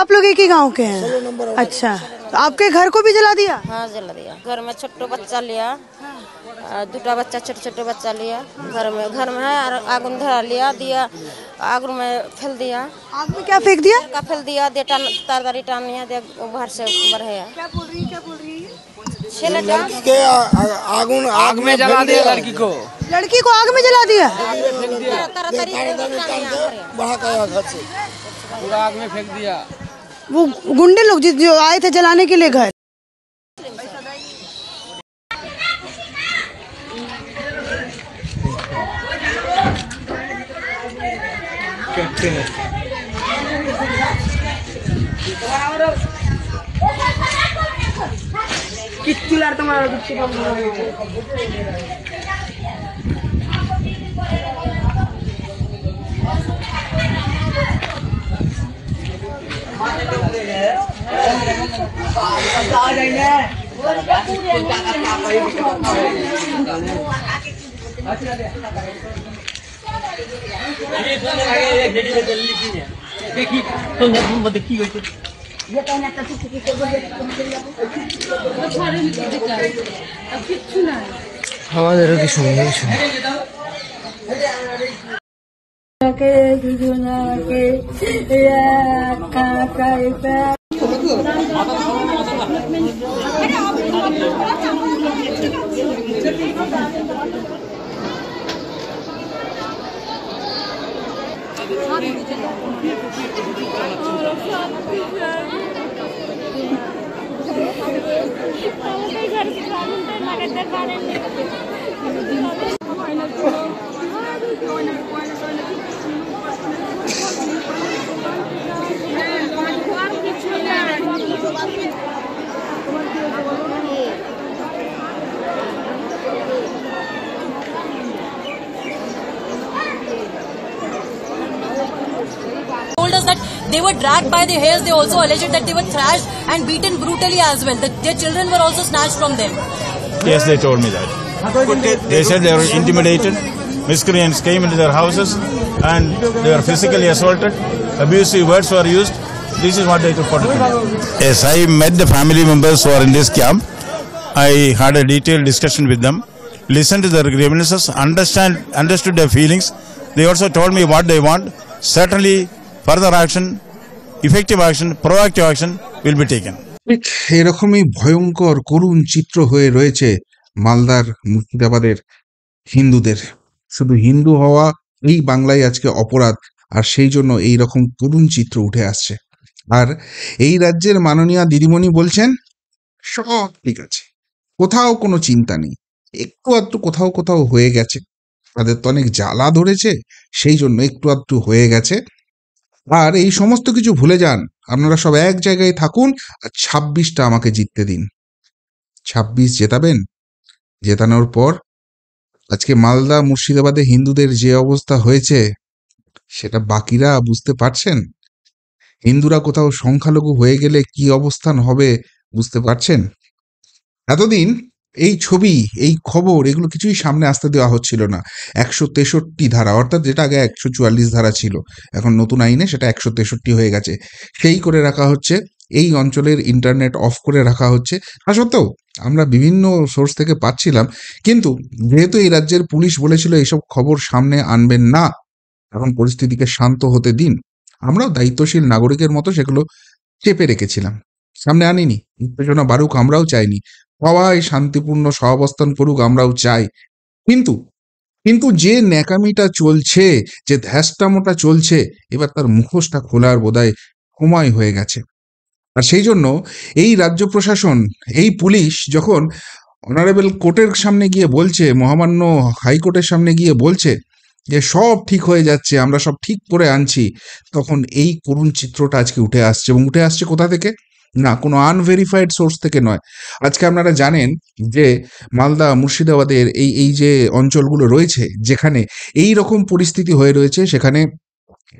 आप लोग एक ही गांव के हैं? अच्छा, तो आपके घर को भी जला दिया? हाँ जला दिया। घर में छोटो बच्चा लिया, दूटा बच्चा छोटे छोटे बच्चा लिया। घर में है और आग धरा लिया, दिया आग में फैल दिया। आग में क्या फेंक दिया? का फैल दिया, दे तारदारी टानिया दे बाहर से बढ़े। क्या बोल रही है? लड़की के आग में जला दिया। लड़की को आग में जला दिया? पूरा आग में फेंक दिया। वो गुंडे लोग जो आए थे जलाने के लिए घर। আমাদেরও কিছু নেই। Told us that they were dragged by the hairs. They also alleged that they were thrashed and beaten brutally as well. That their children were also snatched from them. Yes, they told me that. They said they were intimidated. Miscreants came into their houses and they were physically assaulted. Abusive words were used. This is what they reported to me. Yes, I met the family members who are in this camp. I had a detailed discussion with them, listened to their grievances, understood their feelings. They also told me what they want. Certainly, further action, effective action, proactive action will be taken. ঠিক এরকমই ভয়ঙ্কর করুণ চিত্র হয়ে রয়েছে মালদার মুর্শিদাবাদের হিন্দুদের। শুধু হিন্দু হওয়া এই বাংলায় আজকে অপরাধ, আর সেই জন্য এই রকম করুণ চিত্র উঠে আসছে। আর এই রাজ্যের মাননীয় দিদিমণি বলছেন সব ঠিক আছে, কোথাও কোনো চিন্তা নেই, একটু আধটু কোথাও কোথাও হয়ে গেছে, তাদের তো অনেক জ্বালা ধরেছে, সেই জন্য একটু আধটু হয়ে গেছে। আর এই সমস্ত কিছু ভুলে যান, আপনারা সব এক জায়গায় থাকুন আর 26টা আমাকে জিততে দিন। 26 জেতাবেন, জেতানোর পর আজকে মালদা মুর্শিদাবাদে হিন্দুদের যে অবস্থা হয়েছে সেটা বাকিরা বুঝতে পারছেন? হিন্দুরা কোথাও সংখ্যালঘু হয়ে গেলে কি অবস্থান হবে বুঝতে পারছেন? এতদিন এই ছবি, এই খবর, এগুলো কিছুই সামনে আসতে দেওয়া হচ্ছিল না। 163 ধারা, অর্থাৎ যেটা আগে 144 ধারা ছিল, এখন নতুন আইনে সেটা 163 হয়ে গেছে, সেই করে রাখা হচ্ছে। এই অঞ্চলের ইন্টারনেট অফ করে রাখা হচ্ছে। তা সত্ত্বেও আমরা বিভিন্ন সোর্স থেকে পাচ্ছিলাম, কিন্তু যেহেতু এই রাজ্যের পুলিশ বলেছিল এইসব খবর সামনে আনবেন না, এখন পরিস্থিতিকে শান্ত হতে দিন, আমরাও দায়িত্বশীল নাগরিকের মতো সেগুলো চেপে রেখেছিলাম, সামনে আনিনি। উত্তেজনা বাড়ুক আমরাও চাইনি, সবাই শান্তিপূর্ণ সহাবস্থান করুক আমরাও চাই। কিন্তু যে ন্যাকামিটা চলছে, যে ধ্যাসটামোটা চলছে, এবার তার মুখোশটা খোলার বোধহয় সময় হয়ে গেছে। আর সেই জন্য এই রাজ্য প্রশাসন, এই পুলিশ যখন অনারেবল কোর্টের সামনে গিয়ে বলছে, মহামান্য হাইকোর্টের সামনে গিয়ে বলছে যে সব ঠিক হয়ে যাচ্ছে, আমরা সব ঠিক করে আনছি, তখন এই করুণ চিত্রটা আজকে উঠে আসছে। এবং উঠে আসছে কোথা থেকে? না, কোনো আনভেরিফাইড সোর্স থেকে নয়। আজকে আপনারা জানেন যে মালদা মুর্শিদাবাদের এই যে অঞ্চলগুলো রয়েছে, যেখানে এই রকম পরিস্থিতি হয়ে রয়েছে, সেখানে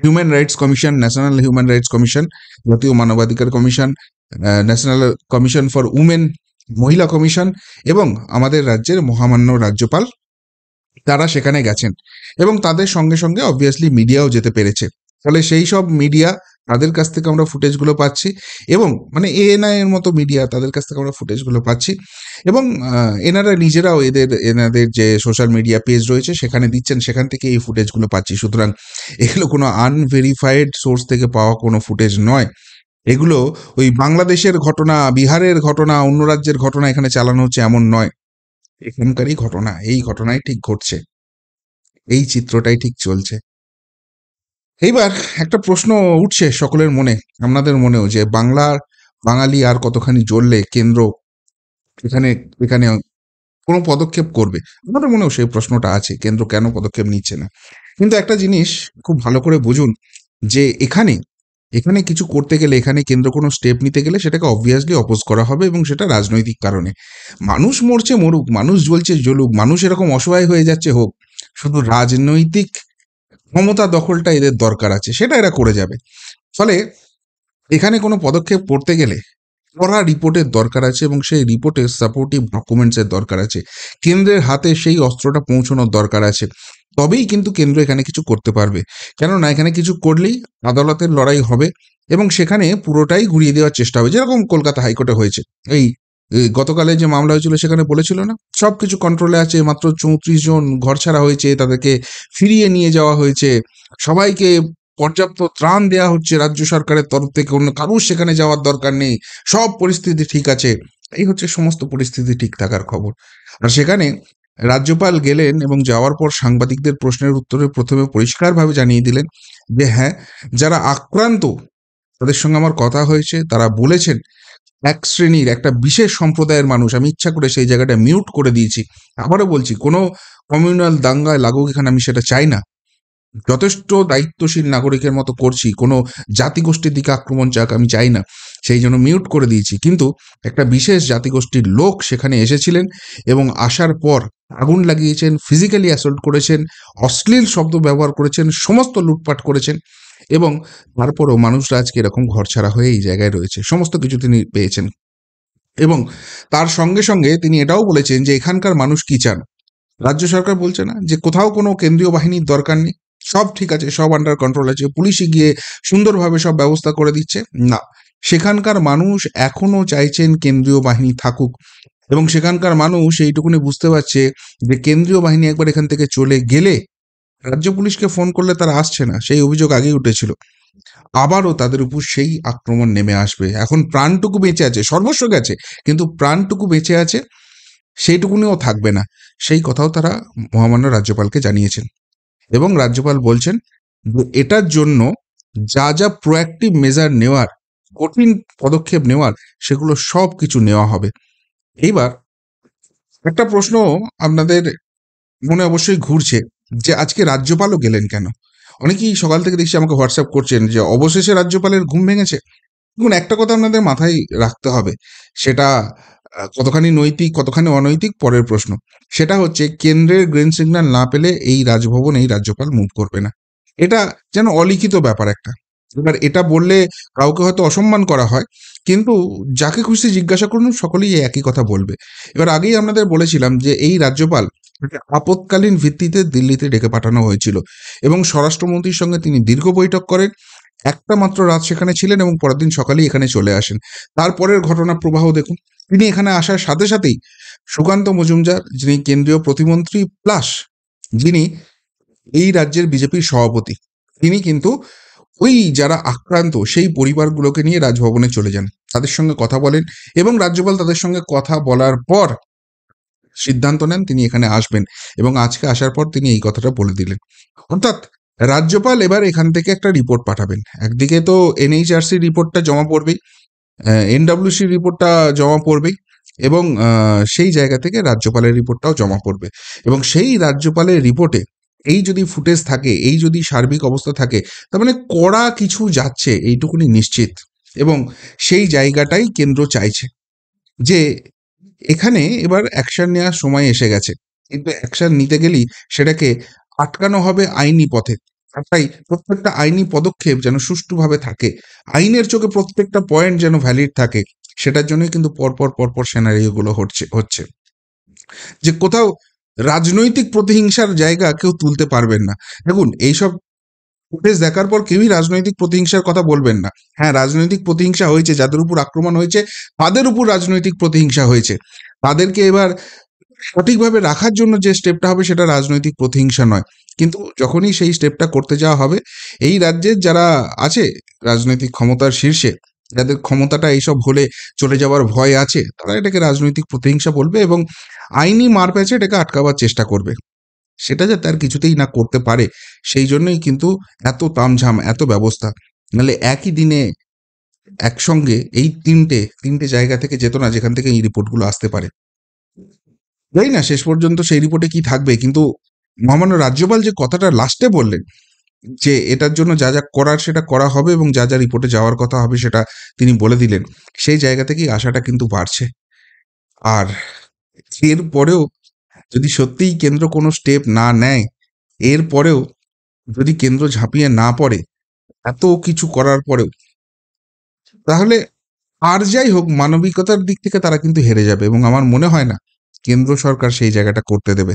human rights commission, national human rights commission, জাতীয় মানবাধিকার commission, national commission for women, মহিলা কমিশন এবং আমাদের রাজ্যের মহামান্য রাজ্যপাল, তারা সেখানে গেছেন এবং তাদের সঙ্গে সঙ্গে অবভিয়াসলি মিডিয়াও যেতে পেরেছে। ফলে সেই সব মিডিয়া তাদের কাছ থেকে আমরা ফুটেজগুলো পাচ্ছি, এবং মানে এএনআই এর মতো মিডিয়া, তাদের কাছ থেকে আমরা ফুটেজগুলো পাচ্ছি, এবং এনারা নিজেরাও এনাদের যে সোশ্যাল মিডিয়া পেজ রয়েছে সেখানে দিচ্ছেন, সেখান থেকে এই ফুটেজগুলো পাচ্ছি। সুতরাং এগুলো কোনো আনভেরিফাইড সোর্স থেকে পাওয়া কোনো ফুটেজ নয়, এগুলো ওই বাংলাদেশের ঘটনা, বিহারের ঘটনা, অন্য রাজ্যের ঘটনা এখানে চালানো হচ্ছে এমন নয়, এখানকারই ঘটনা, এই ঘটনাই ঠিক ঘটছে, এই চিত্রটাই ঠিক চলছে। এইবার একটা প্রশ্ন উঠছে সকলের মনে, আপনাদের মনেও, যে বাঙালি আর কতখানি জ্বললে কেন্দ্র এখানে এখানে কোনো পদক্ষেপ করবে। আমাদের মনেও সেই প্রশ্নটা আছে, কেন্দ্র কেন পদক্ষেপ নিচ্ছে না। কিন্তু একটা জিনিস খুব ভালো করে বুঝুন, যে এখানে কিছু করতে গেলে, এখানে কেন্দ্র কোনো স্টেপ নিতে গেলে সেটাকে অবভিয়াসলি অপোজ করা হবে, এবং সেটা রাজনৈতিক কারণে। মানুষ মরছে মরুক, মানুষ জ্বলছে জ্বলুক, মানুষ এরকম অসহায় হয়ে যাচ্ছে হোক, শুধু রাজনৈতিক ক্ষমতা দখলটা এদের দরকার আছে, সেটা এরা করে যাবে। ফলে এখানে কোনো পদক্ষেপ করতে গেলে কড়া রিপোর্টের দরকার আছে, এবং সেই রিপোর্টের সাপোর্টিভ ডকুমেন্টসের দরকার আছে, কেন্দ্রের হাতে সেই অস্ত্রটা পৌঁছানোর দরকার আছে, তবেই কিন্তু কেন্দ্র এখানে কিছু করতে পারবে। কেননা এখানে কিছু করলেই আদালতের লড়াই হবে, এবং সেখানে পুরোটাই ঘুরিয়ে দেওয়ার চেষ্টা হবে, যেরকম কলকাতা হাইকোর্টে হয়েছে। এই গতকালে যে মামলা হয়েছিল সেখানে বলেছিল না, সব কিছু কন্ট্রোলে আছে, মাত্র 34 জন ঘর ছাড়া হয়েছে, তাদেরকে ফিরিয়ে নিয়ে যাওয়া হয়েছে, সবাইকে পর্যাপ্ত ত্রাণ দেওয়া হচ্ছে রাজ্য সরকারের তরফ থেকে, অন্য কারুর সেখানে যাওয়ার দরকার নেই, সব পরিস্থিতি ঠিক আছে। এই হচ্ছে সমস্ত পরিস্থিতি ঠিক থাকার খবর। আর সেখানে রাজ্যপাল গেলেন এবং যাওয়ার পর সাংবাদিকদের প্রশ্নের উত্তরে প্রথমে পরিষ্কারভাবে জানিয়ে দিলেন যে হ্যাঁ, যারা আক্রান্ত তাদের সঙ্গে আমার কথা হয়েছে, তারা বলেছেন এক শ্রেণীর একটা বিশেষ সম্প্রদায়ের মানুষ, আমি ইচ্ছা করে সেই জায়গাটা মিউট করে দিয়েছি, আবারও বলছি, কোনো কমিউনাল দাঙ্গায় লাগুক এখানে, আমি সেটা চাই না, যথেষ্ট দায়িত্বশীল নাগরিকের মতো করছি, কোনো জাতিগোষ্ঠীর দিকে আক্রমণ চাক আমি চাই না, সেই জন্য মিউট করে দিয়েছি। কিন্তু একটা বিশেষ জাতিগোষ্ঠীর লোক সেখানে এসেছিলেন, এবং আসার পর আগুন লাগিয়েছেন, ফিজিক্যালি অ্যাসল্ট করেছেন, অশ্লীল শব্দ ব্যবহার করেছেন, সমস্ত লুটপাট করেছেন, এবং তারপরও মানুষরা আজকে এরকম ঘরছাড়া হয়ে এই জায়গায় রয়েছে, সমস্ত কিছু তিনি পেয়েছেন। এবং তার সঙ্গে সঙ্গে তিনি এটাও বলেছেন যে এখানকার মানুষ কি চান। রাজ্য সরকার বলছে না যে কোথাও কোনো কেন্দ্রীয় বাহিনীর দরকার নেই, সব ঠিক আছে, সব আন্ডার কন্ট্রোল আছে, পুলিশই গিয়ে সুন্দরভাবে সব ব্যবস্থা করে দিচ্ছে, না, সেখানকার মানুষ এখনো চাইছেন কেন্দ্রীয় বাহিনী থাকুক, এবং সেখানকার মানুষ এইটুকুনি বুঝতে পারছে যে কেন্দ্রীয় বাহিনী একবার এখান থেকে চলে গেলে রাজ্য পুলিশকে ফোন করলে তারা আসছে না, সেই অভিযোগ আগেই উঠেছিল, আবারও তাদের উপর সেই আক্রমণ নেমে আসবে। এখন প্রাণটুকু বেঁচে আছে, সর্বস্ব গেছে কিন্তু প্রাণটুকু বেঁচে আছে, সেইটুকুনিও থাকবে না, সেই কথাও তারা মহামান্য রাজ্যপালকে জানিয়েছেন। এবং রাজ্যপাল বলছেন যে এটার জন্য যা যা প্রোঅ্যাক্টিভ মেজার নেওয়ার, কঠিন পদক্ষেপ নেওয়ার, সেগুলো সব কিছু নেওয়া হবে। এইবার একটা প্রশ্ন আপনাদের মনে অবশ্যই ঘুরছে যে আজকে রাজ্যপালও গেলেন কেন। অনেকেই সকাল থেকে দেখছি আমাকে হোয়াটসঅ্যাপ করছেন যে অবশেষে রাজ্যপালের ঘুম ভেঙেছে। দেখুন, একটা কথা আপনাদের মাথায় রাখতে হবে, সেটা কতখানি নৈতিক কতখানি অনৈতিক পরের প্রশ্ন, সেটা হচ্ছে কেন্দ্রের গ্রিন সিগন্যাল না পেলে এই রাজভবন, এই রাজ্যপাল মুভ করবে না। এটা যেন অলিখিত ব্যাপার একটা। এবার এটা বললে কাউকে হয়তো অসম্মান করা হয়, কিন্তু যাকে খুশি জিজ্ঞাসা করুন সকলেই একই কথা বলবে। এবার আগেই আপনাদের বলেছিলাম যে এই রাজ্যপাল আপৎকালীন ভিত্তিতে দিল্লিতে ডেকে পাঠানো হয়েছিল, এবং স্বরাষ্ট্রমন্ত্রীর সঙ্গে তিনি দীর্ঘ বৈঠক করেন, একটা মাত্র রাত সেখানে ছিলেন, এবং পরের দিন সকালেই এখানে চলে আসেন। তারপরের ঘটনা প্রবাহ দেখুন, তিনি এখানে আসার সাথে সাথেই সুকান্ত মজুমদার, যিনি কেন্দ্রীয় প্রতিমন্ত্রী প্লাস যিনি এই রাজ্যের বিজেপির সভাপতি, তিনি কিন্তু ওই যারা আক্রান্ত সেই পরিবারগুলোকে নিয়ে রাজভবনে চলে যান, তাদের সঙ্গে কথা বলেন, এবং রাজ্যপাল তাদের সঙ্গে কথা বলার পর সিদ্ধান্ত নেন তিনি এখানে আসবেন, এবং আজকে আসার পর তিনি এই কথাটা বলে দিলেন। অর্থাৎ রাজ্যপাল এবার এখান থেকে একটা রিপোর্ট পাঠাবেন। একদিকে তো এনএইচআরসি রিপোর্টটা জমা পড়বেই, এনডব্লিউসি রিপোর্টটা জমা পড়বেই, এবং সেই জায়গা থেকে রাজ্যপালের রিপোর্টটাও জমা পড়বে, এবং সেই রাজ্যপালের রিপোর্টে এই যদি ফুটেজ থাকে, এই যদি সার্বিক অবস্থা থাকে, তার মানে কড়া কিছু যাচ্ছে এইটুকুনি নিশ্চিত। এবং সেই জায়গাটাই কেন্দ্র চাইছে যে এখানে এবার অ্যাকশন নেওয়ার সময় এসে গেছে, কিন্তু অ্যাকশন নিতে গেলেই সেটাকে আটকানো হবে আইনি পথে। তাই প্রত্যেকটা আইনি পদক্ষেপ যেন সুষ্ঠুভাবে থাকে, আইনের চোখে প্রত্যেকটা পয়েন্ট যেন ভ্যালিড থাকে, সেটার জন্যই কিন্তু পরপর সিনারিওগুলো হচ্ছে। যে কোথাও রাজনৈতিক প্রতিহিংসার জায়গা কেউ তুলতে পারবেন না। দেখুন, এইসব ফুটেজ দেখার পর কেউই রাজনৈতিক প্রতিহিংসার কথা বলবেন না। হ্যাঁ, রাজনৈতিক প্রতিহিংসা হয়েছে, যাদের উপর আক্রমণ হয়েছে তাদের উপর রাজনৈতিক প্রতিহিংসা হয়েছে। তাদেরকে এবার সঠিকভাবে রাখার জন্য যে স্টেপটা হবে সেটা রাজনৈতিক প্রতিহিংসা নয়। কিন্তু যখনই সেই স্টেপটা করতে যাওয়া হবে, এই রাজ্যের যারা আছে রাজনৈতিক ক্ষমতার শীর্ষে, যাদের ক্ষমতাটা এইসব হলে চলে যাওয়ার ভয় আছে, তারা এটাকে রাজনৈতিক প্রতিহিংসা বলবে এবং আইনি মারপ্যাচে এটাকে আটকাবার চেষ্টা করবে। সেটা যাতে আর কিছুতেই না করতে পারে, সেই জন্যই কিন্তু এত তামঝাম, এত ব্যবস্থা। নাহলে একই দিনে একসঙ্গে এই তিনটে জায়গা থেকে যেত না যেখান থেকে এই রিপোর্টগুলো আসতে পারে। জানি না শেষ পর্যন্ত সেই রিপোর্টে কি থাকবে, কিন্তু মহামান্য রাজ্যপাল যে কথাটা লাস্টে বললেন যে এটার জন্য যা যা করার সেটা করা হবে এবং যা যা রিপোর্টে যাওয়ার কথা হবে সেটা তিনি বলে দিলেন, সেই জায়গা থেকেই আশাটা কিন্তু বাড়ছে। আর এর পরেও যদি সত্যিই কেন্দ্র কোনো স্টেপ না নেয়, এর পরেও যদি কেন্দ্র ঝাঁপিয়ে না পড়ে এত কিছু করার পরেও, তাহলে আর যাই হোক মানবিকতার দিক থেকে তারা কিন্তু হেরে যাবে এবং আমার মনে হয় না কেন্দ্র সরকার সেই জায়গাটা করতে দেবে।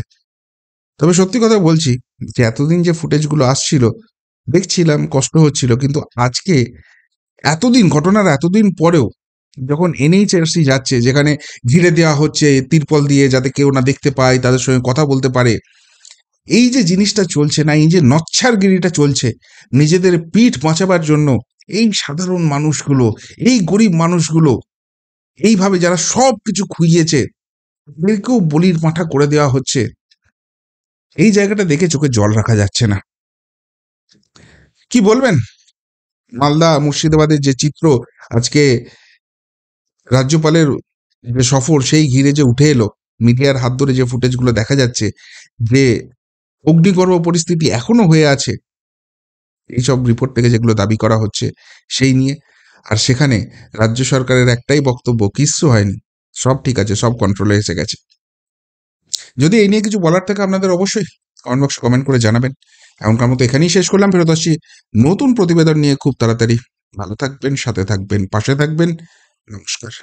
তবে সত্যি কথা বলছি যে এতদিন যে ফুটেজগুলো আসছিল দেখছিলাম, কষ্ট হচ্ছিল, কিন্তু আজকে ঘটনার এতদিন পরেও যখন এনএইচআরসি যাচ্ছে, যেখানে ঘিরে দেওয়া হচ্ছে তিরপল দিয়ে যাতে কেউ না দেখতে পায়, তাদের সঙ্গে কথা বলতে পারে, এই যে জিনিসটা চলছে না, এই যে নচ্ছারগিরিটা চলছে নিজেদের পিঠ বাঁচাবার জন্য, এই সাধারণ মানুষগুলো, এই গরিব মানুষগুলো, এইভাবে যারা সব কিছু খুইয়েছে তাদেরকেও বলির পাঁঠা করে দেওয়া হচ্ছে, এই জায়গাটা দেখে চোখে জল রাখা যাচ্ছে না। কি বলবেন? মালদা মুর্শিদাবাদের যে চিত্র আজকে রাজ্যপালের যে সফর সেই ঘিরে যে উঠে এলো, মিডিয়ার হাত ধরে যে ফুটেজগুলো দেখা যাচ্ছে, যে অগ্নিগর্ভ পরিস্থিতি এখনো হয়ে আছে এইসব রিপোর্ট থেকে যেগুলো দাবি করা হচ্ছে সেই নিয়ে, আর সেখানে রাজ্য সরকারের একটাই বক্তব্য, কিচ্ছু হয়নি, সব ঠিক আছে, সব কন্ট্রোলে এসে গেছে। যদি এই নিয়ে কিছু বলার থাকে আপনাদের অবশ্যই কমেন্ট বক্সে কমেন্ট করে জানাবেন। এমনকার মতো এখানেই শেষ করলাম, ফেরত আসছি নতুন প্রতিবেদন নিয়ে খুব তাড়াতাড়ি। ভালো থাকবেন, সাথে থাকবেন, পাশে থাকবেন। নমস্কার।